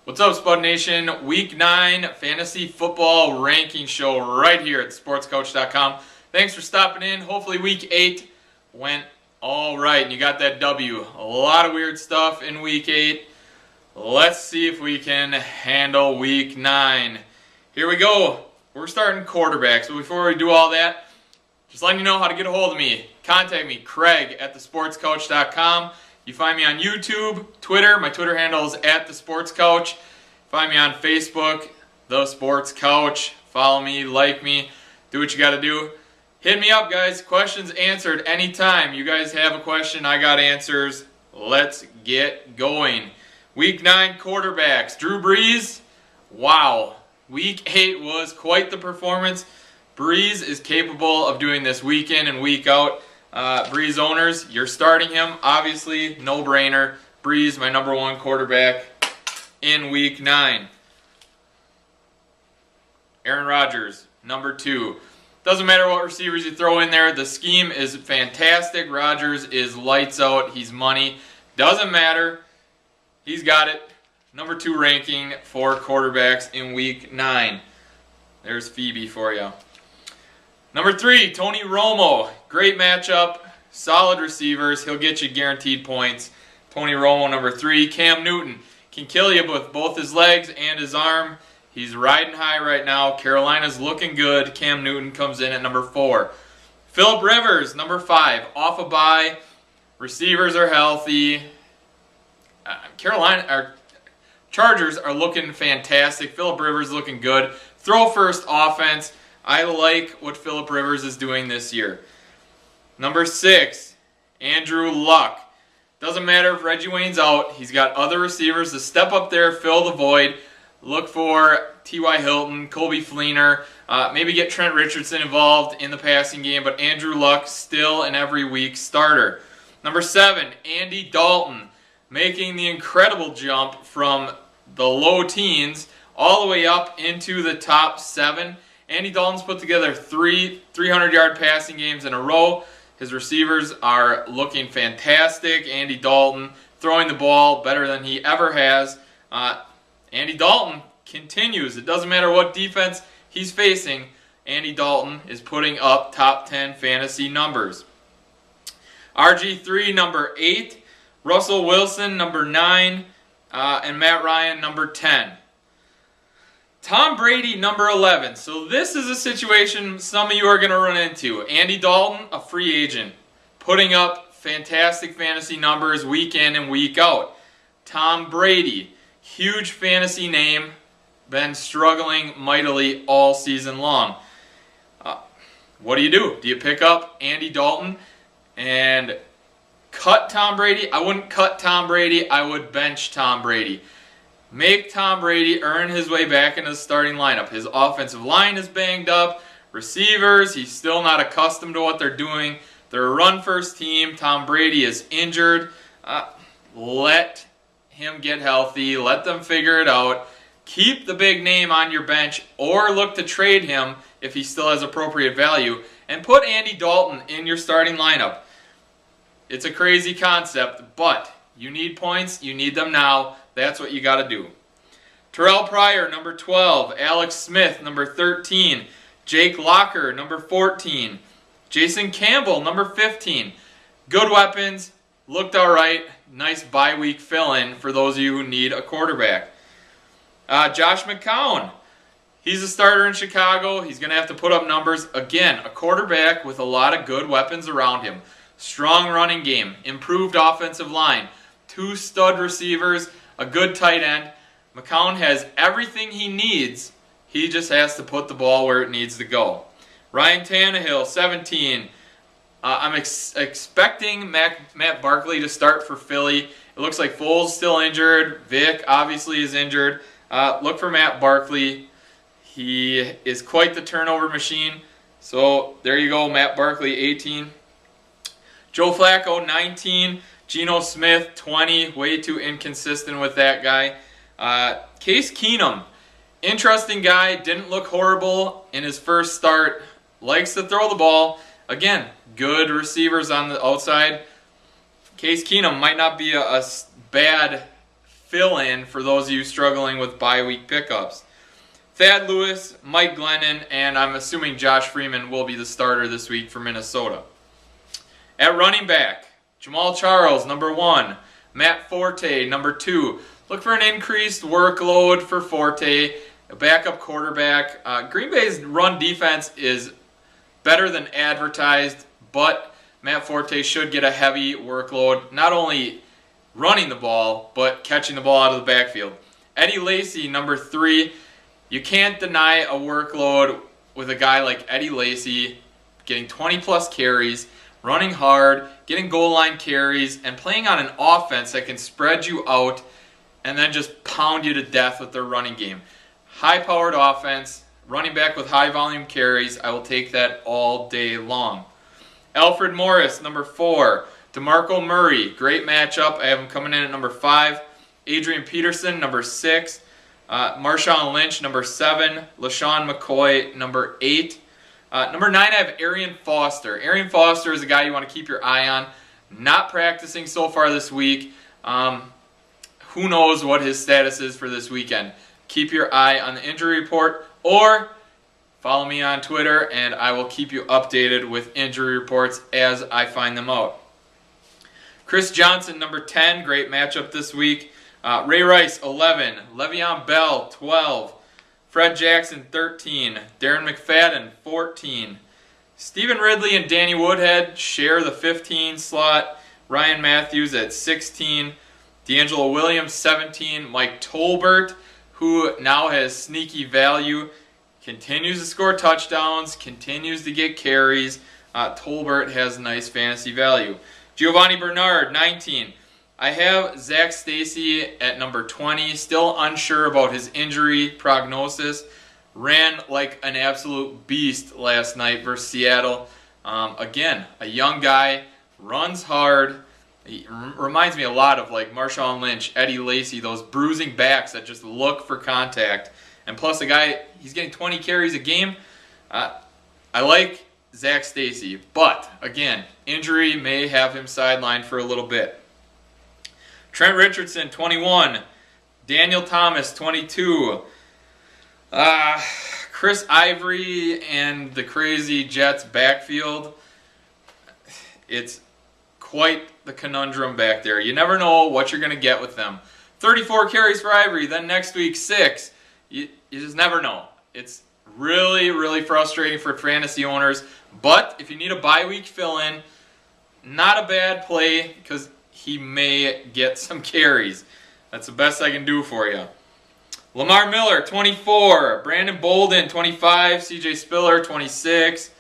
What's up, Spud Nation? Week 9 fantasy football ranking show right here at sportscoach.com. Thanks for stopping in. Hopefully week 8 went all right and you got that W. A lot of weird stuff in week 8. Let's see if we can handle week 9. Here we go. We're starting quarterbacks. But before we do all that, just letting you know how to get a hold of me. Contact me, Craig at thesportscoach.com. You find me on YouTube, Twitter. My Twitter handle is @thesportscoach. Find me on Facebook, The Sports Coach. Follow me, like me, do what you got to do. Hit me up, guys. Questions answered anytime. You guys have a question, I got answers. Let's get going. Week 9 quarterbacks. Drew Brees. Wow. Week 8 was quite the performance. Brees is capable of doing this week in and week out. Brees owners, you're starting him. Obviously, no-brainer. Brees, my number 1 quarterback in week 9. Aaron Rodgers, number 2. Doesn't matter what receivers you throw in there. The scheme is fantastic. Rodgers is lights out. He's money. Doesn't matter. He's got it. Number 2 ranking for quarterbacks in week 9. There's Phoebe for you. Number 3, Tony Romo. Great matchup. Solid receivers. He'll get you guaranteed points. Tony Romo, number 3. Cam Newton can kill you with both his legs and his arm. He's riding high right now. Carolina's looking good. Cam Newton comes in at number 4. Phillip Rivers, number 5. Off a bye. Receivers are healthy. Chargers are looking fantastic. Phillip Rivers looking good. Throw first offense. I like what Phillip Rivers is doing this year. Number 6, Andrew Luck. Doesn't matter if Reggie Wayne's out. He's got other receivers to step up there, fill the void. Look for T.Y. Hilton, Colby Fleener. Maybe get Trent Richardson involved in the passing game. But Andrew Luck still an every week starter. Number 7, Andy Dalton. Making the incredible jump from the low teens all the way up into the top 7. Andy Dalton's put together 3 300-yard passing games in a row. His receivers are looking fantastic. Andy Dalton throwing the ball better than he ever has. Andy Dalton continues. It doesn't matter what defense he's facing. Andy Dalton is putting up top 10 fantasy numbers. RG3, number 8. Russell Wilson, number 9. And Matt Ryan, number 10. Tom Brady, number 11. So this is a situation some of you are going to run into. Andy Dalton, a free agent, putting up fantastic fantasy numbers week in and week out. Tom Brady, huge fantasy name, been struggling mightily all season long. What do? Do you pick up Andy Dalton and cut Tom Brady? I wouldn't cut Tom Brady. I would bench Tom Brady. Make Tom Brady earn his way back into the starting lineup. His offensive line is banged up. Receivers, he's still not accustomed to what they're doing. They're a run-first team. Tom Brady is injured. Let him get healthy. Let them figure it out. Keep the big name on your bench or look to trade him if he still has appropriate value. And put Andy Dalton in your starting lineup. It's a crazy concept, but you need points. You need them now. That's what you got to do. Terrell Pryor, number 12. Alex Smith, number 13. Jake Locker, number 14. Jason Campbell, number 15. Good weapons. Looked all right. Nice bye week fill-in for those of you who need a quarterback. Josh McCown. He's a starter in Chicago. He's going to have to put up numbers. Again, a quarterback with a lot of good weapons around him. Strong running game. Improved offensive line. 2 stud receivers. A good tight end. McCown has everything he needs. He just has to put the ball where it needs to go. Ryan Tannehill, 17. I'm expecting Matt Barkley to start for Philly. It looks like Foles still injured. Vic obviously is injured. Look for Matt Barkley. He is quite the turnover machine. So there you go, Matt Barkley, 18. Joe Flacco, 19. Geno Smith, 20. Way too inconsistent with that guy. Case Keenum, interesting guy. Didn't look horrible in his first start. Likes to throw the ball. Again, good receivers on the outside. Case Keenum might not be a bad fill-in for those of you struggling with bye week pickups. Thad Lewis, Mike Glennon, and I'm assuming Josh Freeman will be the starter this week for Minnesota. At running back, Jamal Charles, number 1. Matt Forte, number 2. Look for an increased workload for Forte, a backup quarterback. Green Bay's run defense is better than advertised, but Matt Forte should get a heavy workload, not only running the ball, but catching the ball out of the backfield. Eddie Lacy, number 3. You can't deny a workload with a guy like Eddie Lacy getting 20-plus carries, running hard, getting goal line carries, and playing on an offense that can spread you out and then just pound you to death with their running game. High-powered offense, running back with high-volume carries. I will take that all day long. Alfred Morris, number 4. DeMarco Murray, great matchup. I have him coming in at number 5. Adrian Peterson, number 6. Marshawn Lynch, number 7. LaShawn McCoy, number 8. Number 9, I have Arian Foster. Arian Foster is a guy you want to keep your eye on. Not practicing so far this week. Who knows what his status is for this weekend. Keep your eye on the injury report, or follow me on Twitter, and I will keep you updated with injury reports as I find them out. Chris Johnson, number 10, great matchup this week. Ray Rice, 11. Le'Veon Bell, 12. Fred Jackson, 13. Darren McFadden, 14. Stephen Ridley and Danny Woodhead share the 15 slot. Ryan Matthews at 16. D'Angelo Williams, 17. Mike Tolbert, who now has sneaky value, continues to score touchdowns, continues to get carries. Tolbert has nice fantasy value. Giovanni Bernard, 19. I have Zach Stacy at number 20. Still unsure about his injury prognosis. Ran like an absolute beast last night versus Seattle. Again, a young guy, runs hard. He reminds me a lot of like Marshawn Lynch, Eddie Lacy, those bruising backs that just look for contact. And plus, a guy, he's getting 20 carries a game. I like Zach Stacy, but again, injury may have him sidelined for a little bit. Trent Richardson, 21. Daniel Thomas, 22. Chris Ivory and the crazy Jets backfield. It's quite the conundrum back there. You never know what you're going to get with them. 34 carries for Ivory, then next week 6. You just never know. It's really, really frustrating for fantasy owners. But if you need a bye week fill-in, not a bad play because he may get some carries. That's the best I can do for you. Lamar Miller, 24. Brandon Bolden, 25. CJ Spiller, 26.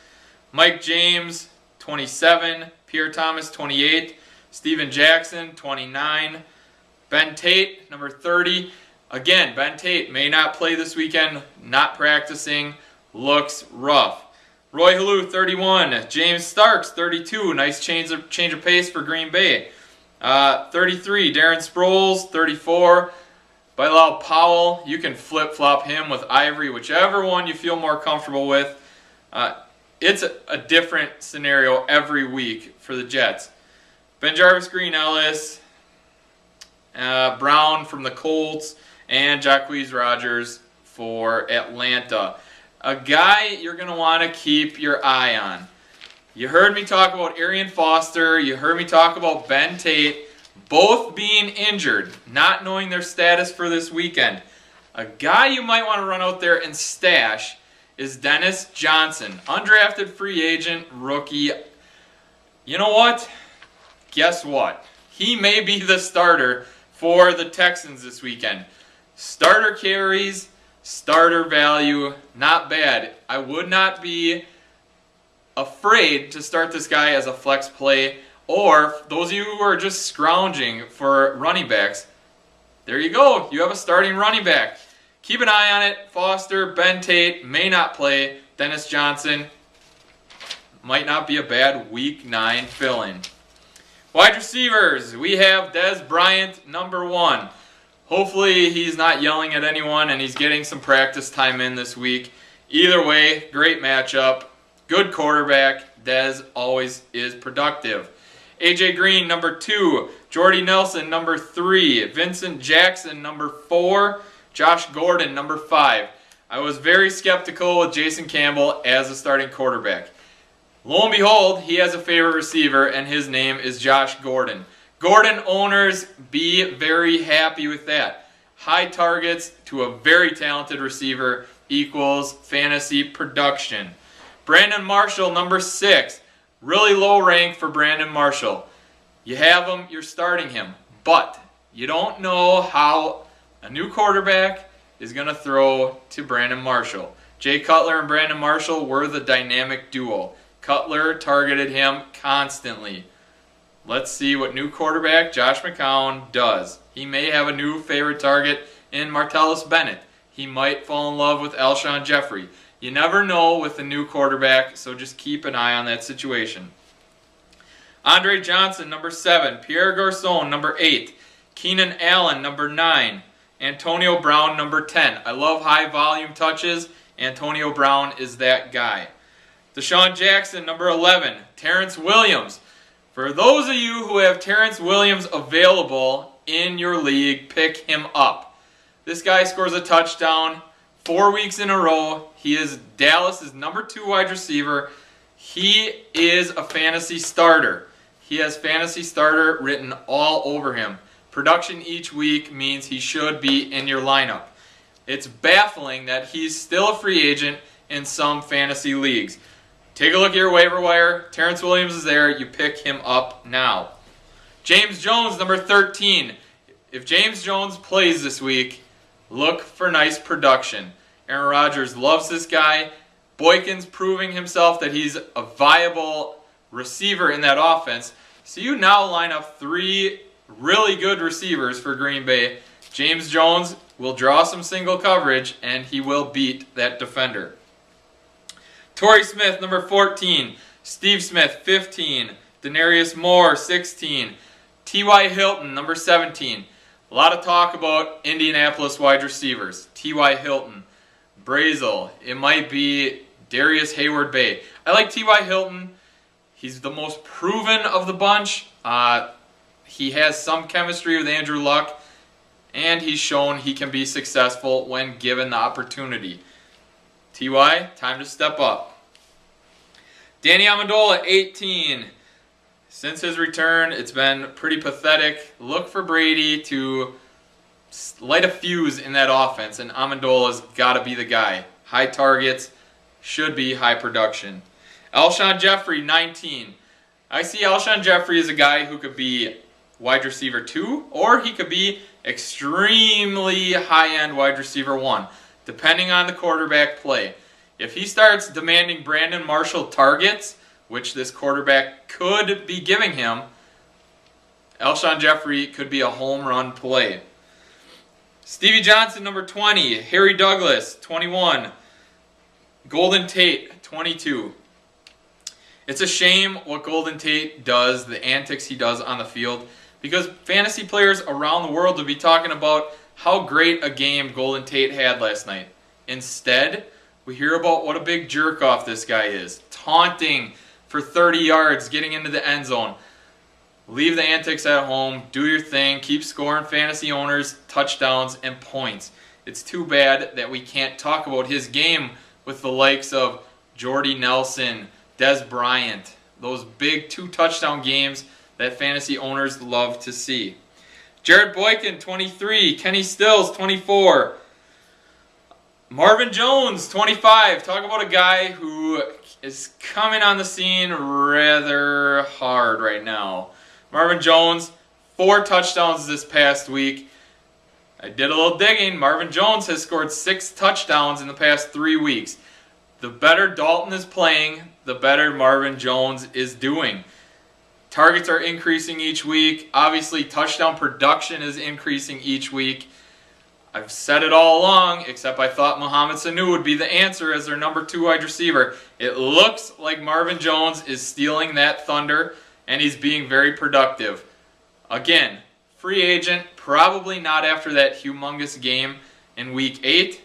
Mike James, 27. Pierre Thomas, 28. Steven Jackson, 29. Ben Tate, number 30. Again, Ben Tate may not play this weekend. Not practicing. Looks rough. Roy Halou, 31. James Starks, 32. Nice change of pace for Green Bay. 33. Darren Sproles, 34. Bilal Powell, you can flip-flop him with Ivory, whichever one you feel more comfortable with. It's a different scenario every week for the Jets. BenJarvus Green-Ellis, Brown from the Colts, and Jacquizz Rodgers for Atlanta. A guy you're going to want to keep your eye on. You heard me talk about Arian Foster. You heard me talk about Ben Tate. Both being injured, not knowing their status for this weekend. A guy you might want to run out there and stash is Dennis Johnson. Undrafted free agent, rookie. You know what? Guess what? He may be the starter for the Texans this weekend. Starter carries, starter value, not bad. I would not be afraid to start this guy as a flex play. Or those of you who are just scrounging for running backs, there you go. You have a starting running back. Keep an eye on it. Foster, Ben Tate may not play. Dennis Johnson might not be a bad Week 9 fill-in. Wide receivers, we have Dez Bryant, number 1. Hopefully he's not yelling at anyone and he's getting some practice time in this week. Either way, great matchup. Good quarterback. Dez always is productive. AJ Green, number 2. Jordy Nelson, number 3. Vincent Jackson, number 4. Josh Gordon, number 5. I was very skeptical with Jason Campbell as a starting quarterback. Lo and behold, he has a favorite receiver, and his name is Josh Gordon. Gordon owners, be very happy with that. High targets to a very talented receiver equals fantasy production. Brandon Marshall, number 6. Really low rank for Brandon Marshall. You have him, you're starting him. But you don't know how a new quarterback is going to throw to Brandon Marshall. Jay Cutler and Brandon Marshall were the dynamic duo. Cutler targeted him constantly. Let's see what new quarterback Josh McCown does. He may have a new favorite target in Martellus Bennett. He might fall in love with Alshon Jeffrey. You never know with a new quarterback, so just keep an eye on that situation. Andre Johnson, number 7. Pierre Garçon, number 8. Keenan Allen, number 9. Antonio Brown, number 10. I love high volume touches. Antonio Brown is that guy. Deshaun Jackson, number 11. Terrence Williams. For those of you who have Terrence Williams available in your league, pick him up. This guy scores a touchdown 4 weeks in a row. He is Dallas's number 2 wide receiver. He is a fantasy starter. He has fantasy starter written all over him. Production each week means he should be in your lineup. It's baffling that he's still a free agent in some fantasy leagues. Take a look at your waiver wire. Terrence Williams is there. You pick him up now. James Jones, number 13. If James Jones plays this week, look for nice production. Aaron Rodgers loves this guy. Boykin's proving himself that he's a viable receiver in that offense. So you now line up 3 really good receivers for Green Bay. James Jones will draw some single coverage, and he will beat that defender. Torrey Smith, number 14. Steve Smith, 15. Denarius Moore, 16. T.Y. Hilton, number 17. A lot of talk about Indianapolis wide receivers. T.Y. Hilton, Brazel. It might be Darius Hayward-Bay. I like T.Y. Hilton. He's the most proven of the bunch. He has some chemistry with Andrew Luck, and he's shown he can be successful when given the opportunity. T.Y., time to step up. Danny Amendola, 18. Since his return, it's been pretty pathetic. Look for Brady to light a fuse in that offense, and Amendola's got to be the guy. High targets, should be high production. Alshon Jeffrey, 19. I see Alshon Jeffrey as a guy who could be wide receiver 2, or he could be extremely high-end wide receiver 1, depending on the quarterback play. If he starts demanding Brandon Marshall targets, which this quarterback could be giving him, Alshon Jeffrey could be a home run play. Stevie Johnson, number 20. Harry Douglas, 21. Golden Tate, 22. It's a shame what Golden Tate does, the antics he does on the field, because fantasy players around the world would be talking about how great a game Golden Tate had last night. Instead, we hear about what a big jerk-off this guy is, taunting for 30 yards, getting into the end zone. Leave the antics at home, do your thing, keep scoring fantasy owners, touchdowns, and points. It's too bad that we can't talk about his game with the likes of Jordy Nelson, Des Bryant, those big 2-touchdown games that fantasy owners love to see. Jared Boykin, 23. Kenny Stills, 24. Marvin Jones, 25. Talk about a guy who is coming on the scene rather hard right now. Marvin Jones, 4 touchdowns this past week. I did a little digging. Marvin Jones has scored 6 touchdowns in the past 3 weeks. The better Dalton is playing, the better Marvin Jones is doing. Targets are increasing each week. Obviously, touchdown production is increasing each week. I've said it all along, except I thought Mohamed Sanu would be the answer as their number 2 wide receiver. It looks like Marvin Jones is stealing that thunder, and he's being very productive. Again, free agent, probably not after that humongous game in Week 8,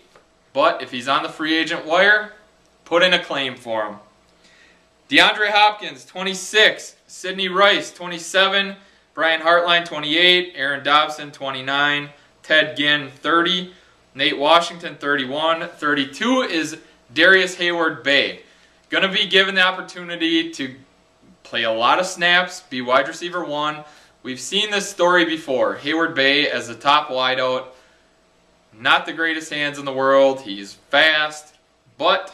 but if he's on the free agent wire, put in a claim for him. DeAndre Hopkins, 26. Sidney Rice, 27. Brian Hartline, 28. Aaron Dobson, 29. Ted Ginn, 30. Nate Washington, 31. 32 is Darius Hayward-Bay. Going to be given the opportunity to play a lot of snaps, be wide receiver 1. We've seen this story before. Hayward-Bay as the top wideout. Not the greatest hands in the world. He's fast, but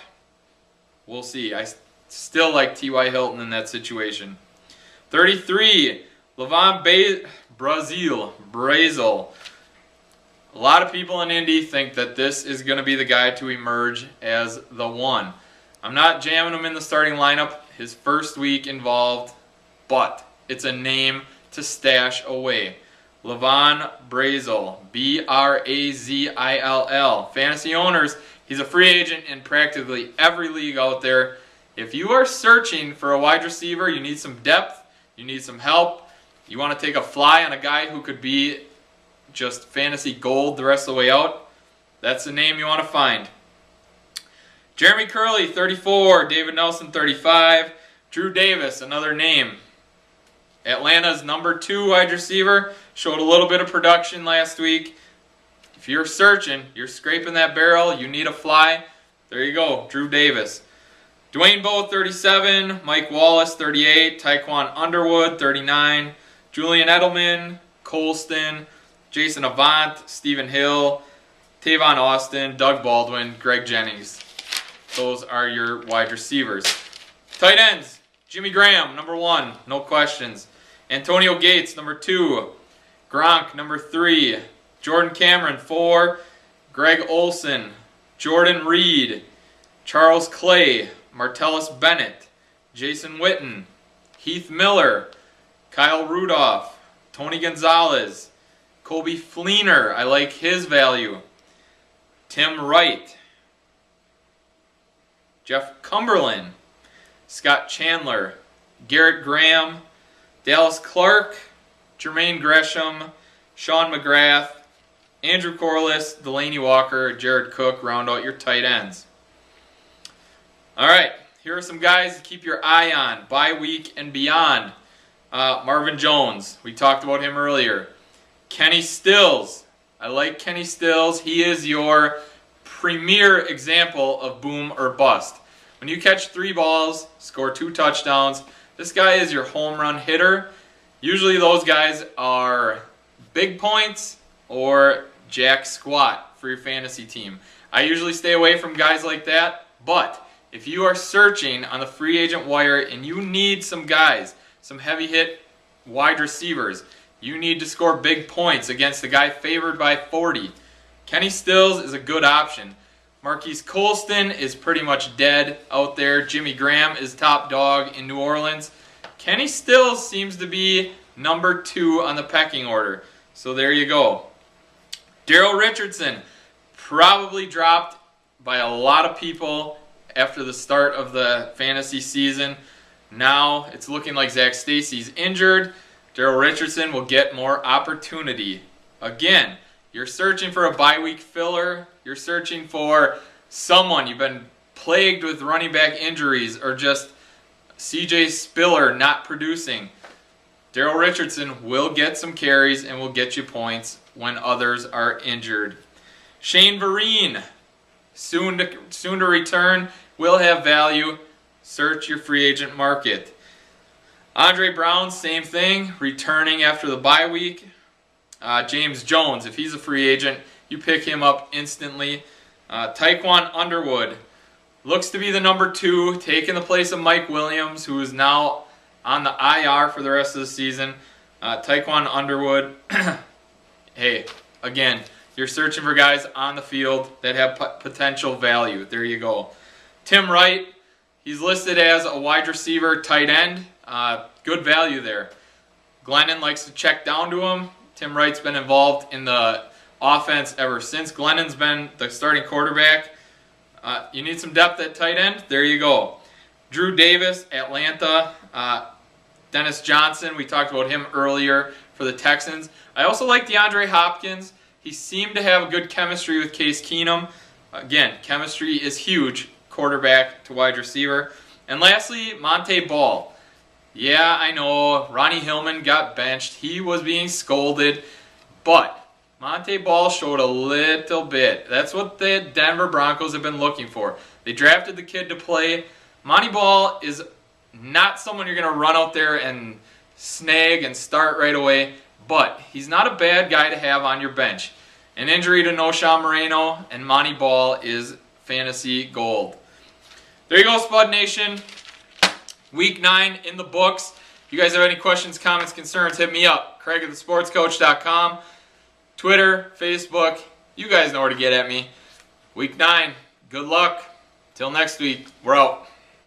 we'll see. I still like T.Y. Hilton in that situation. 33, Levon Braziel. A lot of people in Indy think that this is going to be the guy to emerge as the one. I'm not jamming him in the starting lineup his first week involved, but it's a name to stash away. Levon Braziel, B-R-A-Z-I-L-L. Fantasy owners, he's a free agent in practically every league out there. If you are searching for a wide receiver, you need some depth, you need some help, you want to take a fly on a guy who could be just fantasy gold the rest of the way out, that's the name you want to find. Jeremy Curley, 34. David Nelson, 35. Drew Davis, another name. Atlanta's number 2 wide receiver, showed a little bit of production last week. If you're searching, you're scraping that barrel, you need a fly, there you go, Drew Davis. Dwayne Bowe, 37. Mike Wallace, 38. Tyquan Underwood, 39. Julian Edelman, Colston, Jason Avant, Stephen Hill, Tavon Austin, Doug Baldwin, Greg Jennings. Those are your wide receivers. Tight ends. Jimmy Graham, number 1, no questions. Antonio Gates, number 2. Gronk, number 3. Jordan Cameron, 4. Greg Olson, Jordan Reed, Charles Clay, Martellus Bennett, Jason Witten, Heath Miller, Kyle Rudolph, Tony Gonzalez, Kobe Fleener, I like his value. Tim Wright, Jeff Cumberland, Scott Chandler, Garrett Graham, Dallas Clark, Jermaine Gresham, Sean McGrath, Andrew Corliss, Delaney Walker, Jared Cook round out your tight ends. All right, here are some guys to keep your eye on, bye week and beyond. Marvin Jones, we talked about him earlier. Kenny Stills, I like Kenny Stills. He is your premier example of boom or bust. When you catch 3 balls, score 2 touchdowns, this guy is your home run hitter. Usually those guys are big points or jack squat for your fantasy team. I usually stay away from guys like that, but if you are searching on the free agent wire and you need some guys, some heavy hit wide receivers, you need to score big points against the guy favored by 40. Kenny Stills is a good option. Marquise Colston is pretty much dead out there. Jimmy Graham is top dog in New Orleans. Kenny Stills seems to be number 2 on the pecking order. So there you go. Daryl Richardson, probably dropped by a lot of people after the start of the fantasy season. Now it's looking like Zach Stacy's injured. Daryl Richardson will get more opportunity. Again, you're searching for a bye week filler. You're searching for someone. You've been plagued with running back injuries or just CJ Spiller not producing. Daryl Richardson will get some carries and will get you points when others are injured. Shane Vereen, soon to return, will have value. Search your free agent market. Andre Brown, same thing, returning after the bye week. James Jones, if he's a free agent, you pick him up instantly. Tyquan Underwood looks to be the number 2, taking the place of Mike Williams, who is now on the IR for the rest of the season. Tyquan Underwood, hey, again, you're searching for guys on the field that have potential value. There you go. Tim Wright, he's listed as a wide receiver tight end. Good value there. Glennon likes to check down to him. Tim Wright's been involved in the offense ever since Glennon's been the starting quarterback. You need some depth at tight end. There you go. Drew Davis, Atlanta. Dennis Johnson, we talked about him earlier for the Texans. I also like DeAndre Hopkins. He seemed to have a good chemistry with Case Keenum. Again, chemistry is huge, quarterback to wide receiver. And lastly, Monte Ball. Yeah, I know. Ronnie Hillman got benched. He was being scolded. But Monte Ball showed a little bit. That's what the Denver Broncos have been looking for. They drafted the kid to play. Monte Ball is not someone you're going to run out there and snag and start right away. But he's not a bad guy to have on your bench. An injury to Noshawn Moreno and Monte Ball is fantasy gold. There you go, Spud Nation. Week 9 in the books. If you guys have any questions, comments, concerns, hit me up. Craig at thesportscoach.com. Twitter, Facebook. You guys know where to get at me. Week 9. Good luck. Till next week. We're out.